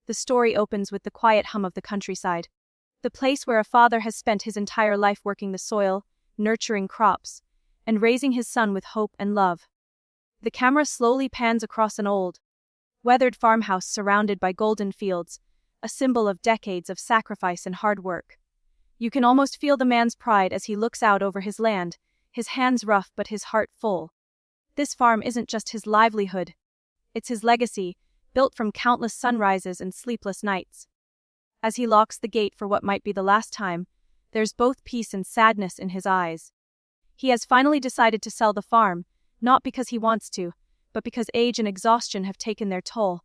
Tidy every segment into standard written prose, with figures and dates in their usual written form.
The story opens with the quiet hum of the countryside. The place where a father has spent his entire life working the soil, nurturing crops, and raising his son with hope and love. The camera slowly pans across an old, weathered farmhouse surrounded by golden fields, a symbol of decades of sacrifice and hard work. You can almost feel the man's pride as he looks out over his land, his hands rough but his heart full. This farm isn't just his livelihood. It's his legacy, built from countless sunrises and sleepless nights. As he locks the gate for what might be the last time, there's both peace and sadness in his eyes. He has finally decided to sell the farm, not because he wants to, but because age and exhaustion have taken their toll.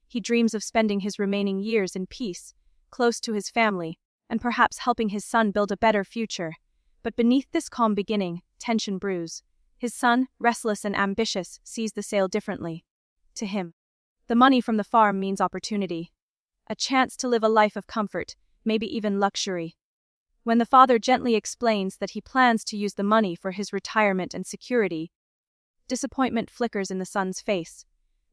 He dreams of spending his remaining years in peace, close to his family, and perhaps helping his son build a better future. But beneath this calm beginning, tension brews. His son, restless and ambitious, sees the sale differently. To him, the money from the farm means opportunity. A chance to live a life of comfort, maybe even luxury. When the father gently explains that he plans to use the money for his retirement and security, disappointment flickers in the son's face.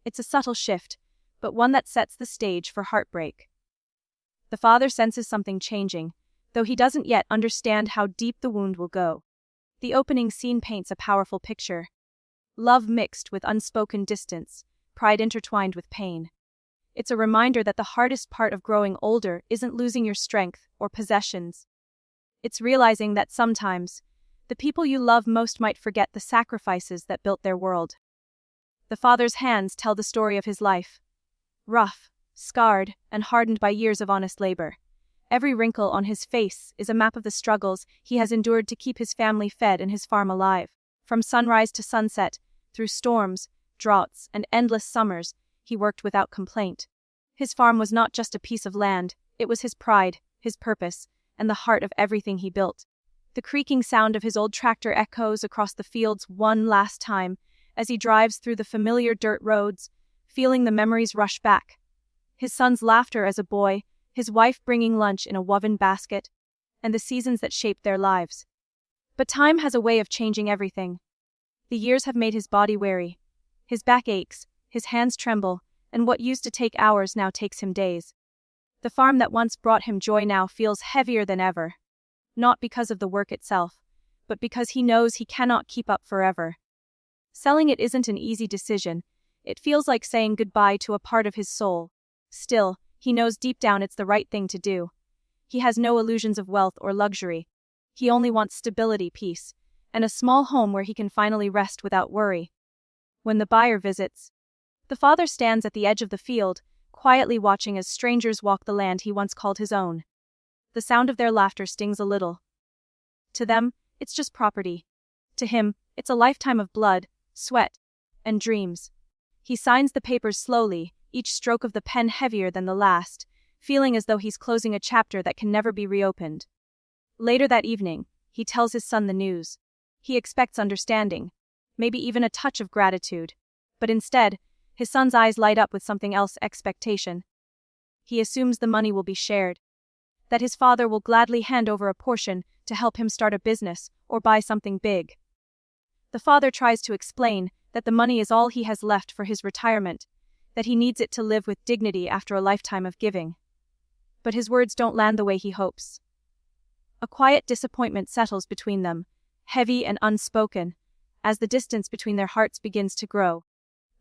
It's a subtle shift, but one that sets the stage for heartbreak. The father senses something changing, though he doesn't yet understand how deep the wound will go. The opening scene paints a powerful picture. Love mixed with unspoken distance, pride intertwined with pain. It's a reminder that the hardest part of growing older isn't losing your strength or possessions. It's realizing that sometimes, the people you love most might forget the sacrifices that built their world. The father's hands tell the story of his life. Rough, scarred, and hardened by years of honest labor. Every wrinkle on his face is a map of the struggles he has endured to keep his family fed and his farm alive. From sunrise to sunset, through storms, droughts, and endless summers, he worked without complaint. His farm was not just a piece of land, it was his pride, his purpose, and the heart of everything he built. The creaking sound of his old tractor echoes across the fields one last time as he drives through the familiar dirt roads, feeling the memories rush back. His son's laughter as a boy, his wife bringing lunch in a woven basket, and the seasons that shaped their lives. But time has a way of changing everything. The years have made his body weary. His back aches, his hands tremble, and what used to take hours now takes him days. The farm that once brought him joy now feels heavier than ever. Not because of the work itself, but because he knows he cannot keep up forever. Selling it isn't an easy decision. It feels like saying goodbye to a part of his soul. Still, he knows deep down it's the right thing to do. He has no illusions of wealth or luxury. He only wants stability, peace, and a small home where he can finally rest without worry. When the buyer visits, the father stands at the edge of the field, quietly watching as strangers walk the land he once called his own. The sound of their laughter stings a little. To them, it's just property. To him, it's a lifetime of blood, sweat, and dreams. He signs the papers slowly, each stroke of the pen heavier than the last, feeling as though he's closing a chapter that can never be reopened. Later that evening, he tells his son the news. He expects understanding, maybe even a touch of gratitude. But instead, his son's eyes light up with something else: expectation. He assumes the money will be shared, that his father will gladly hand over a portion to help him start a business or buy something big. The father tries to explain that the money is all he has left for his retirement, that he needs it to live with dignity after a lifetime of giving. But his words don't land the way he hopes. A quiet disappointment settles between them, heavy and unspoken, as the distance between their hearts begins to grow.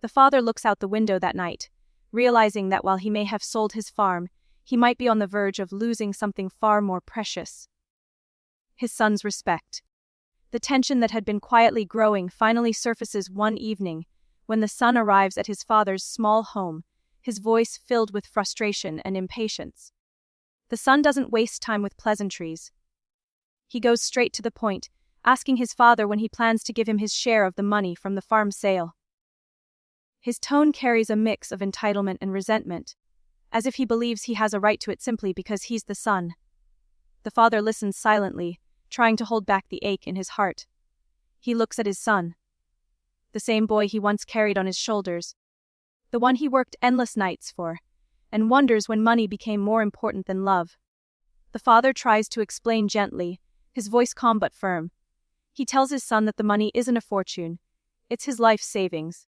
The father looks out the window that night, realizing that while he may have sold his farm, he might be on the verge of losing something far more precious: his son's respect. The tension that had been quietly growing finally surfaces one evening, when the son arrives at his father's small home, his voice filled with frustration and impatience. The son doesn't waste time with pleasantries. He goes straight to the point, asking his father when he plans to give him his share of the money from the farm sale. His tone carries a mix of entitlement and resentment, as if he believes he has a right to it simply because he's the son. The father listens silently, trying to hold back the ache in his heart. He looks at his son, the same boy he once carried on his shoulders, the one he worked endless nights for, and wonders when money became more important than love. The father tries to explain gently, his voice calm but firm. He tells his son that the money isn't a fortune, it's his life savings,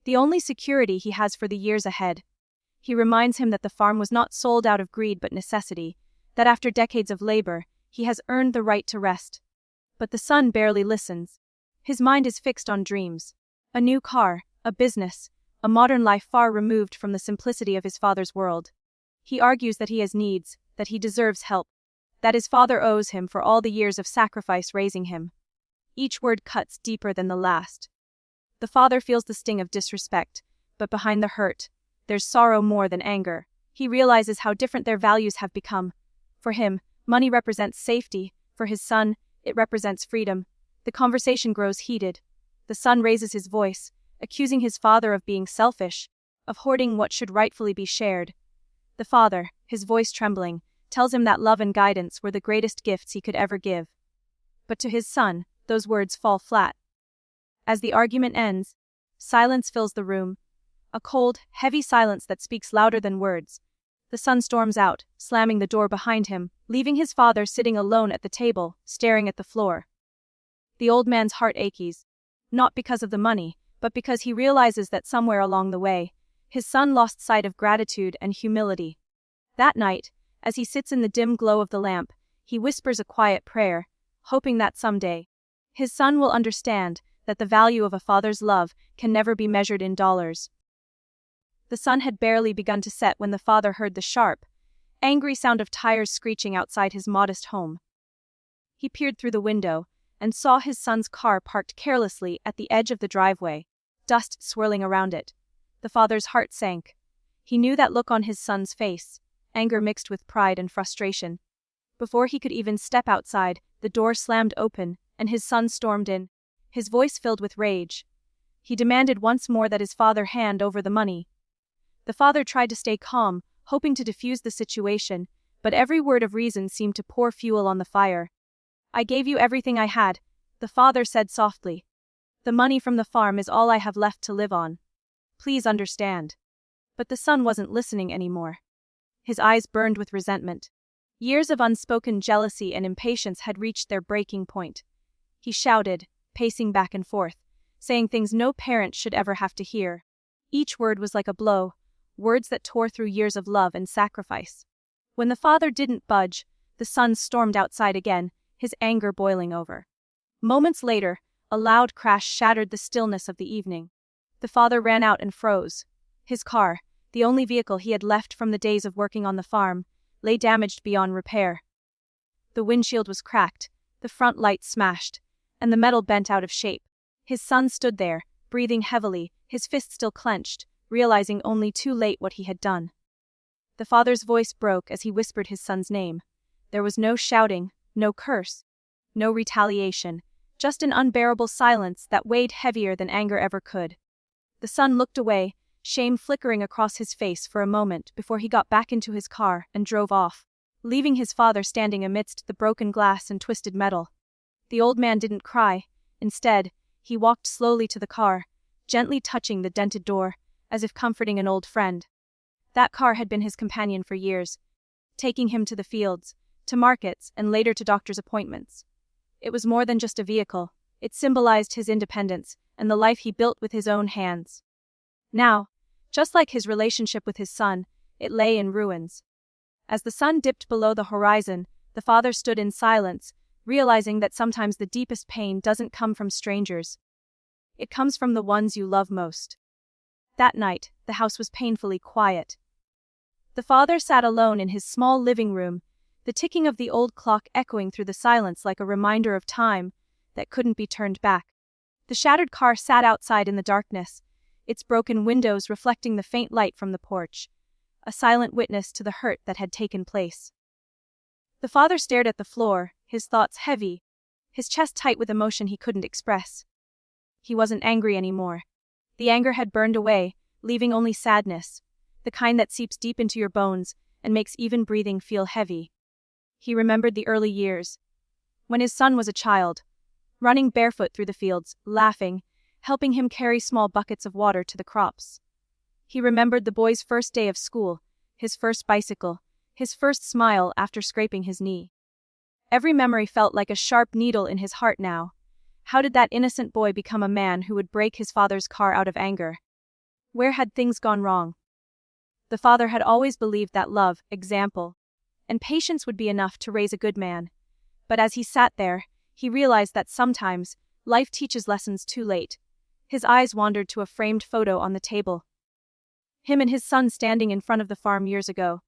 the only security he has for the years ahead. He reminds him that the farm was not sold out of greed but necessity, that after decades of labor, he has earned the right to rest. But the son barely listens. His mind is fixed on dreams. A new car, a business, a modern life far removed from the simplicity of his father's world. He argues that he has needs, that he deserves help, that his father owes him for all the years of sacrifice raising him. Each word cuts deeper than the last. The father feels the sting of disrespect, but behind the hurt, there's sorrow more than anger. He realizes how different their values have become. For him, money represents safety. For his son, it represents freedom. The conversation grows heated. The son raises his voice, accusing his father of being selfish, of hoarding what should rightfully be shared. The father, his voice trembling, tells him that love and guidance were the greatest gifts he could ever give. But to his son, those words fall flat. As the argument ends, silence fills the room. A cold, heavy silence that speaks louder than words. The son storms out, slamming the door behind him, leaving his father sitting alone at the table, staring at the floor. The old man's heart aches, not because of the money, but because he realizes that somewhere along the way, his son lost sight of gratitude and humility. That night, as he sits in the dim glow of the lamp, he whispers a quiet prayer, hoping that someday, his son will understand that the value of a father's love can never be measured in dollars. The sun had barely begun to set when the father heard the sharp, angry sound of tires screeching outside his modest home. He peered through the window and saw his son's car parked carelessly at the edge of the driveway, dust swirling around it. The father's heart sank. He knew that look on his son's face, anger mixed with pride and frustration. Before he could even step outside, the door slammed open, and his son stormed in, his voice filled with rage. He demanded once more that his father hand over the money. The father tried to stay calm, hoping to defuse the situation, but every word of reason seemed to pour fuel on the fire. "I gave you everything I had," the father said softly. "The money from the farm is all I have left to live on. Please understand." But the son wasn't listening anymore. His eyes burned with resentment. Years of unspoken jealousy and impatience had reached their breaking point. He shouted, pacing back and forth, saying things no parent should ever have to hear. Each word was like a blow, words that tore through years of love and sacrifice. When the father didn't budge, the son stormed outside again, his anger boiling over. Moments later, a loud crash shattered the stillness of the evening. The father ran out and froze. His car, the only vehicle he had left from the days of working on the farm, lay damaged beyond repair. The windshield was cracked, the front light smashed, and the metal bent out of shape. His son stood there, breathing heavily, his fist still clenched, realizing only too late what he had done. The father's voice broke as he whispered his son's name. There was no shouting, no curse, no retaliation, just an unbearable silence that weighed heavier than anger ever could. The son looked away, shame flickering across his face for a moment before he got back into his car and drove off, leaving his father standing amidst the broken glass and twisted metal. The old man didn't cry. Instead, he walked slowly to the car, gently touching the dented door, as if comforting an old friend. That car had been his companion for years, taking him to the fields, to markets, and later to doctor's appointments. It was more than just a vehicle. It symbolized his independence and the life he built with his own hands. Now, just like his relationship with his son, it lay in ruins. As the sun dipped below the horizon, the father stood in silence, realizing that sometimes the deepest pain doesn't come from strangers. It comes from the ones you love most. That night, the house was painfully quiet. The father sat alone in his small living room, the ticking of the old clock echoing through the silence like a reminder of time that couldn't be turned back. The shattered car sat outside in the darkness, its broken windows reflecting the faint light from the porch, a silent witness to the hurt that had taken place. The father stared at the floor, his thoughts heavy, his chest tight with emotion he couldn't express. He wasn't angry anymore. The anger had burned away, leaving only sadness, the kind that seeps deep into your bones and makes even breathing feel heavy. He remembered the early years, when his son was a child, running barefoot through the fields, laughing, helping him carry small buckets of water to the crops. He remembered the boy's first day of school, his first bicycle, his first smile after scraping his knee. Every memory felt like a sharp needle in his heart now. How did that innocent boy become a man who would break his father's car out of anger? Where had things gone wrong? The father had always believed that love, example, and patience would be enough to raise a good man. But as he sat there, he realized that sometimes, life teaches lessons too late. His eyes wandered to a framed photo on the table. Him and his son standing in front of the farm years ago.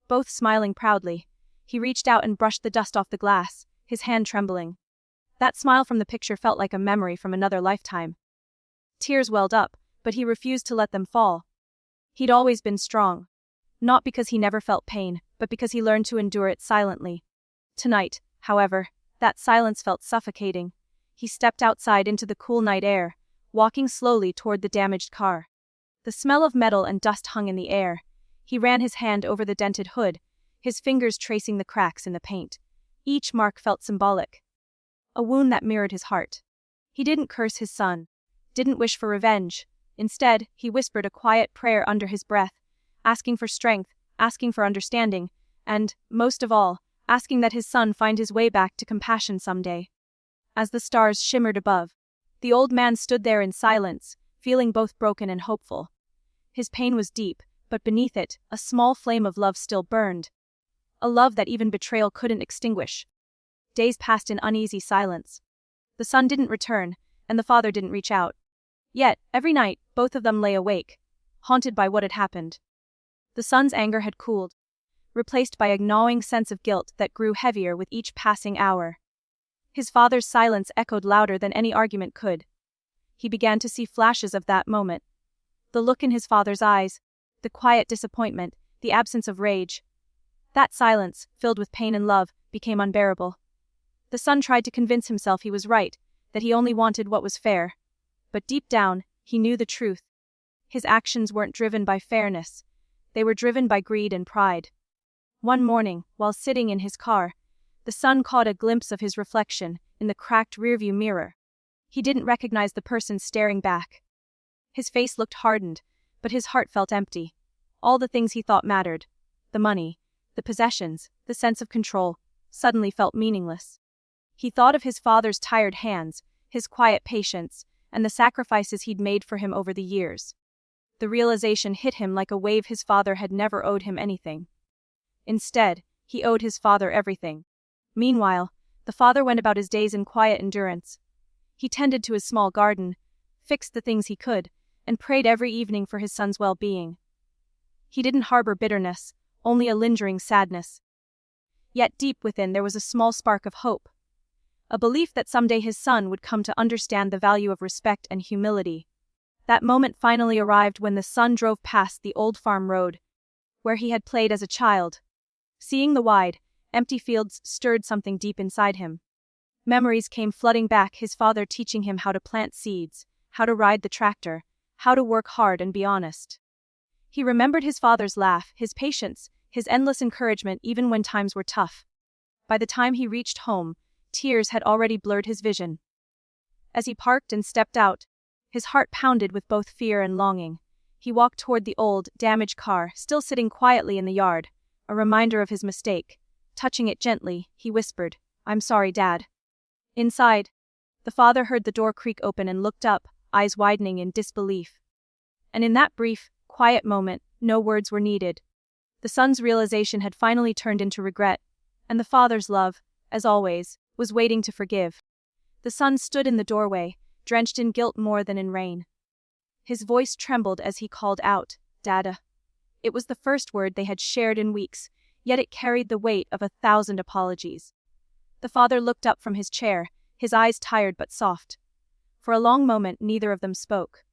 Both smiling proudly. He reached out and brushed the dust off the glass, his hand trembling. That smile from the picture felt like a memory from another lifetime. Tears welled up, but he refused to let them fall. He'd always been strong. Not because he never felt pain, but because he learned to endure it silently. Tonight, however, that silence felt suffocating. He stepped outside into the cool night air, walking slowly toward the damaged car. The smell of metal and dust hung in the air. He ran his hand over the dented hood, his fingers tracing the cracks in the paint. Each mark felt symbolic. A wound that mirrored his heart. He didn't curse his son. Didn't wish for revenge. Instead, he whispered a quiet prayer under his breath, asking for strength, asking for understanding, and, most of all, asking that his son find his way back to compassion someday. As the stars shimmered above, the old man stood there in silence, feeling both broken and hopeful. His pain was deep, but beneath it, a small flame of love still burned. A love that even betrayal couldn't extinguish. Days passed in uneasy silence. The son didn't return, and the father didn't reach out. Yet, every night, both of them lay awake, haunted by what had happened. The son's anger had cooled, replaced by a gnawing sense of guilt that grew heavier with each passing hour. His father's silence echoed louder than any argument could. He began to see flashes of that moment. The look in his father's eyes, the quiet disappointment, the absence of rage. That silence, filled with pain and love, became unbearable. The son tried to convince himself he was right, that he only wanted what was fair. But deep down, he knew the truth. His actions weren't driven by fairness. They were driven by greed and pride. One morning, while sitting in his car, the son caught a glimpse of his reflection in the cracked rearview mirror. He didn't recognize the person staring back. His face looked hardened, but his heart felt empty. All the things he thought mattered, the money, the possessions, the sense of control, suddenly felt meaningless. He thought of his father's tired hands, his quiet patience, and the sacrifices he'd made for him over the years. The realization hit him like a wave. His father had never owed him anything. Instead, he owed his father everything. Meanwhile, the father went about his days in quiet endurance. He tended to his small garden, fixed the things he could, and prayed every evening for his son's well-being. He didn't harbor bitterness, only a lingering sadness. Yet deep within there was a small spark of hope. A belief that someday his son would come to understand the value of respect and humility. That moment finally arrived when the son drove past the old farm road, where he had played as a child. Seeing the wide, empty fields stirred something deep inside him. Memories came flooding back, his father teaching him how to plant seeds, how to ride the tractor, how to work hard and be honest. He remembered his father's laugh, his patience, his endless encouragement even when times were tough. By the time he reached home, tears had already blurred his vision. As he parked and stepped out, his heart pounded with both fear and longing. He walked toward the old, damaged car, still sitting quietly in the yard, a reminder of his mistake. Touching it gently, he whispered, "I'm sorry, Dad." Inside, the father heard the door creak open and looked up, eyes widening in disbelief. And in that brief, quiet moment, no words were needed. The son's realization had finally turned into regret, and the father's love, as always, was waiting to forgive. The son stood in the doorway, drenched in guilt more than in rain. His voice trembled as he called out, "Dada." It was the first word they had shared in weeks, yet it carried the weight of 1,000 apologies. The father looked up from his chair, his eyes tired but soft. For a long moment neither of them spoke.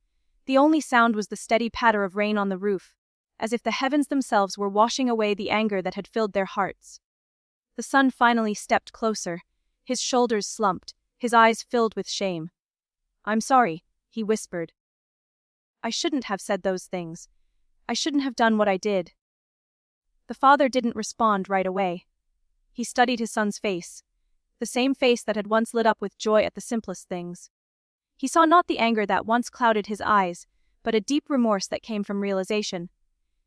The only sound was the steady patter of rain on the roof, as if the heavens themselves were washing away the anger that had filled their hearts. The son finally stepped closer, his shoulders slumped, his eyes filled with shame. "I'm sorry," he whispered. "I shouldn't have said those things. I shouldn't have done what I did." The father didn't respond right away. He studied his son's face, the same face that had once lit up with joy at the simplest things. He saw not the anger that once clouded his eyes, but a deep remorse that came from realization.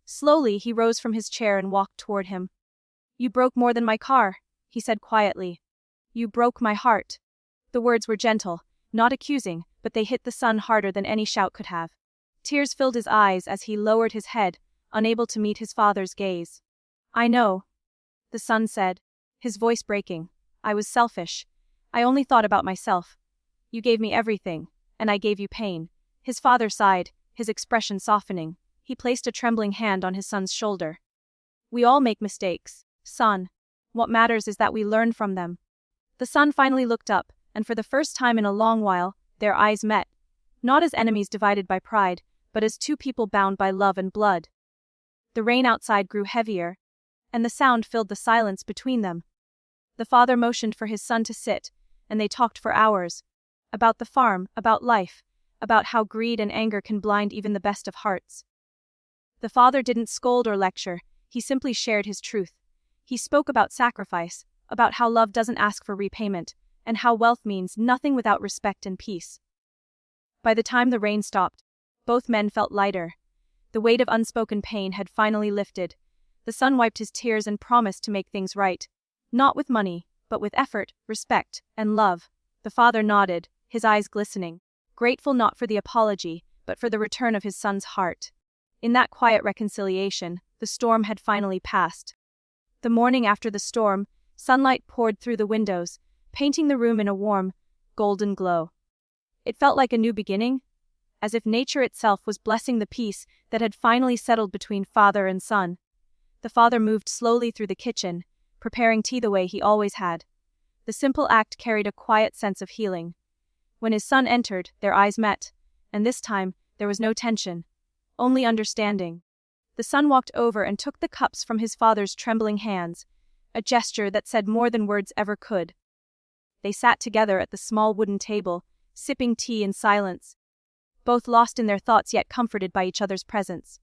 Slowly he rose from his chair and walked toward him. "You broke more than my car," he said quietly. "You broke my heart." The words were gentle, not accusing, but they hit the son harder than any shout could have. Tears filled his eyes as he lowered his head, unable to meet his father's gaze. "I know," the son said, his voice breaking. "I was selfish. I only thought about myself. You gave me everything, and I gave you pain." His father sighed, his expression softening. He placed a trembling hand on his son's shoulder. "We all make mistakes, son. What matters is that we learn from them." The son finally looked up, and for the first time in a long while, their eyes met. Not as enemies divided by pride, but as two people bound by love and blood. The rain outside grew heavier, and the sound filled the silence between them. The father motioned for his son to sit, and they talked for hours. About the farm, about life, about how greed and anger can blind even the best of hearts. The father didn't scold or lecture, he simply shared his truth. He spoke about sacrifice, about how love doesn't ask for repayment, and how wealth means nothing without respect and peace. By the time the rain stopped, both men felt lighter. The weight of unspoken pain had finally lifted. The son wiped his tears and promised to make things right. Not with money, but with effort, respect, and love. The father nodded, his eyes glistening, grateful not for the apology, but for the return of his son's heart. In that quiet reconciliation, the storm had finally passed. The morning after the storm, sunlight poured through the windows, painting the room in a warm, golden glow. It felt like a new beginning, as if nature itself was blessing the peace that had finally settled between father and son. The father moved slowly through the kitchen, preparing tea the way he always had. The simple act carried a quiet sense of healing. When his son entered, their eyes met, and this time, there was no tension, only understanding. The son walked over and took the cups from his father's trembling hands, a gesture that said more than words ever could. They sat together at the small wooden table, sipping tea in silence, both lost in their thoughts yet comforted by each other's presence.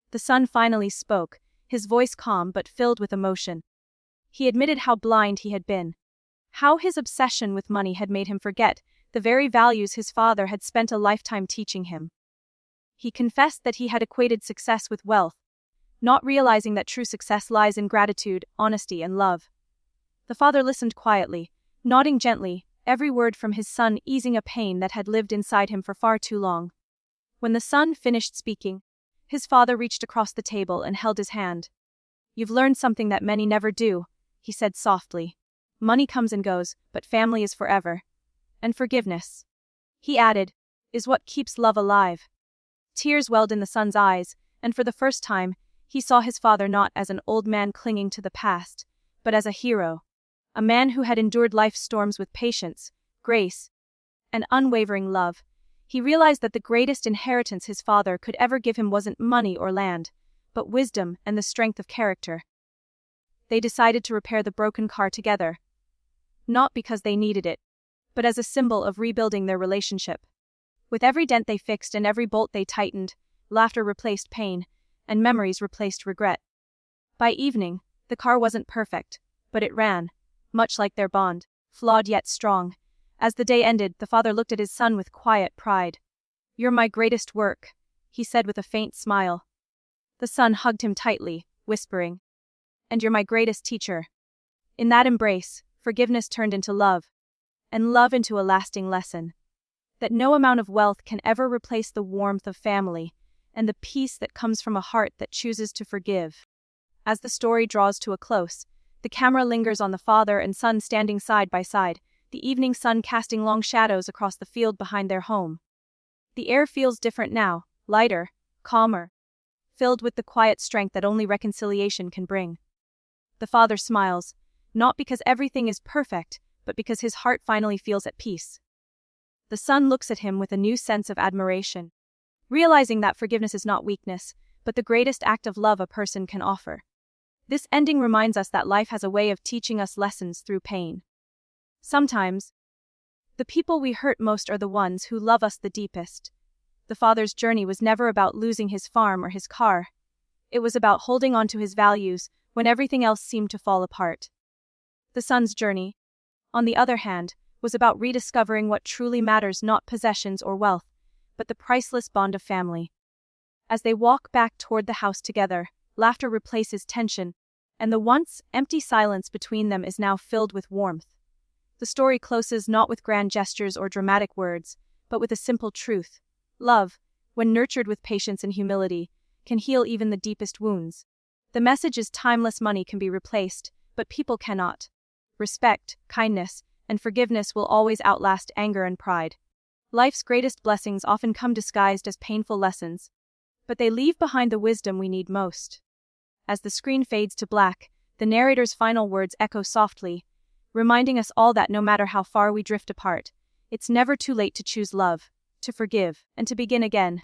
The son finally spoke, his voice calm but filled with emotion. He admitted how blind he had been, how his obsession with money had made him forget the very values his father had spent a lifetime teaching him. He confessed that he had equated success with wealth, not realizing that true success lies in gratitude, honesty, and love. The father listened quietly, nodding gently, every word from his son easing a pain that had lived inside him for far too long. When the son finished speaking, his father reached across the table and held his hand. "You've learned something that many never do," he said softly. "Money comes and goes, but family is forever. And forgiveness," he added, "is what keeps love alive." Tears welled in the son's eyes, and for the first time, he saw his father not as an old man clinging to the past, but as a hero. A man who had endured life's storms with patience, grace, and unwavering love. He realized that the greatest inheritance his father could ever give him wasn't money or land, but wisdom and the strength of character. They decided to repair the broken car together. Not because they needed it, but as a symbol of rebuilding their relationship. With every dent they fixed and every bolt they tightened, laughter replaced pain, and memories replaced regret. By evening, the car wasn't perfect, but it ran, much like their bond, flawed yet strong. As the day ended, the father looked at his son with quiet pride. "You're my greatest work," he said with a faint smile. The son hugged him tightly, whispering, "And you're my greatest teacher." In that embrace, forgiveness turned into love, and love into a lasting lesson. That no amount of wealth can ever replace the warmth of family, and the peace that comes from a heart that chooses to forgive. As the story draws to a close, the camera lingers on the father and son standing side by side, the evening sun casting long shadows across the field behind their home. The air feels different now, lighter, calmer, filled with the quiet strength that only reconciliation can bring. The father smiles, not because everything is perfect, but because his heart finally feels at peace. The son looks at him with a new sense of admiration, realizing that forgiveness is not weakness, but the greatest act of love a person can offer. This ending reminds us that life has a way of teaching us lessons through pain. Sometimes, the people we hurt most are the ones who love us the deepest. The father's journey was never about losing his farm or his car. It was about holding on to his values when everything else seemed to fall apart. The son's journey, on the other hand, was about rediscovering what truly matters, not possessions or wealth, but the priceless bond of family. As they walk back toward the house together, laughter replaces tension, and the once empty silence between them is now filled with warmth. The story closes not with grand gestures or dramatic words, but with a simple truth. Love, when nurtured with patience and humility, can heal even the deepest wounds. The message is timeless: money can be replaced, but people cannot. Respect, kindness, and forgiveness will always outlast anger and pride. Life's greatest blessings often come disguised as painful lessons, but they leave behind the wisdom we need most. As the screen fades to black, the narrator's final words echo softly, reminding us all that no matter how far we drift apart, it's never too late to choose love, to forgive, and to begin again.